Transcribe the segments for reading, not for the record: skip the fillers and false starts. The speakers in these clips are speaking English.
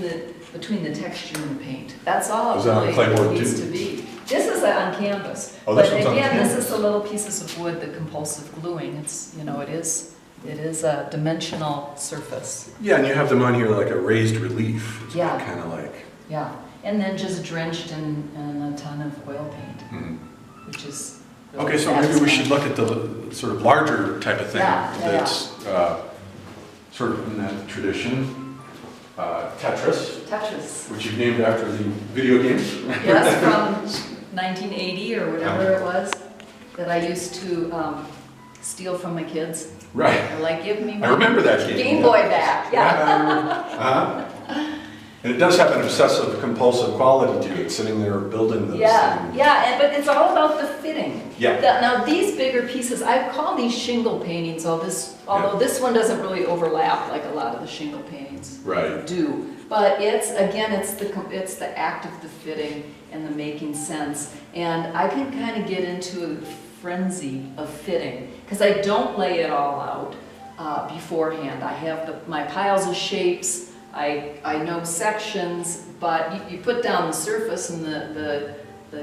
the texture and the paint. That's all Is it that on really clapboard needs too? to be. This is on canvas. Oh, this but one's on again, canvas. this is the little pieces of wood, the compulsive gluing. It's, you know, it is a dimensional surface. Yeah, and you have them on here like a raised relief. It's Yeah. kind of like. Yeah, and then just drenched in a ton of oil paint, which is really Okay, so maybe we satisfying. should look at the sort of larger type of thing that's sort of in that tradition. Tetris, Tetris. which you've named after the video game. Yes, from 1980 or whatever it was, that I used to steal from my kids. Right. They're like, give me I my remember that game. Game Boy back. And it does have an obsessive compulsive quality to it, sitting there building those things. But it's all about the fitting. Yeah. Now these bigger pieces, I call these shingle paintings, although this one doesn't really overlap like a lot of the shingle paintings do. But it's the act of the fitting and the making sense. And I can kind of get into a frenzy of fitting because I don't lay it all out beforehand. I have my piles of shapes. I know sections, but you put down the surface and the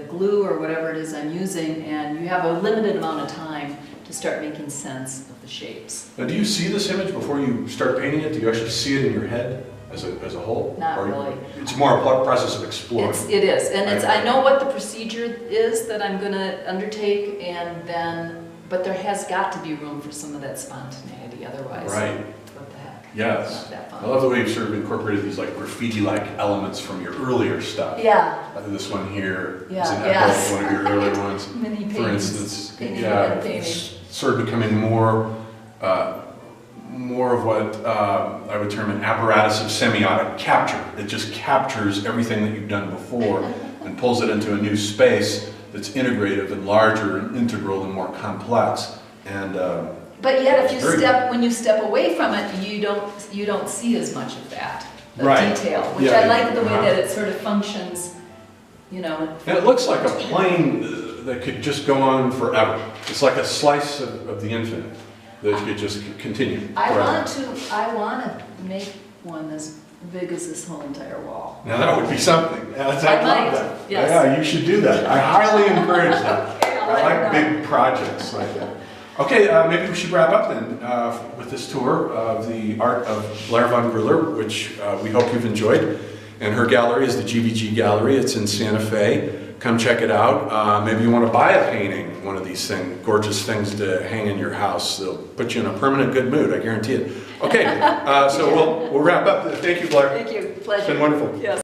glue or whatever it is I'm using, and you have a limited amount of time to start making sense of the shapes. Now, do you see this image before you start painting it? Do you actually see it in your head as a whole? Not really. It's more a process of exploring. It is, and I know what the procedure is that I'm going to undertake, but there has got to be room for some of that spontaneity, otherwise. Right. Yes. I love the way you've sort of incorporated these like graffiti-like elements from your earlier stuff. Yeah. This one here is Yeah, an yes. echo of one of your earlier ones. Mini For paintings. instance, Painting. sort of becoming more of what I would term an apparatus of semiotic capture. It just captures everything that you've done before and pulls it into a new space that's integrative and larger and integral and more complex. And but yet, when you step away from it, you don't see as much of that detail, which I like the way that it sort of functions, you know. And it looks like a plane that could just go on forever. It's like a slice of the infinite that could just continue. I want to make one as big as this whole entire wall. Now that would be something. I might. Yes. Yeah, you should do that. I highly encourage that. Okay, I like big projects like that. Okay, maybe we should wrap up then with this tour of the art of Blair Vaughn-Gruler, which we hope you've enjoyed. And her gallery is the GVG Gallery. It's in Santa Fe. Come check it out. Maybe you want to buy a painting, one of these gorgeous things to hang in your house. They'll put you in a permanent good mood, I guarantee it. Okay, so we'll wrap up. Thank you, Blair. Thank you. Pleasure. It's been wonderful. Yes.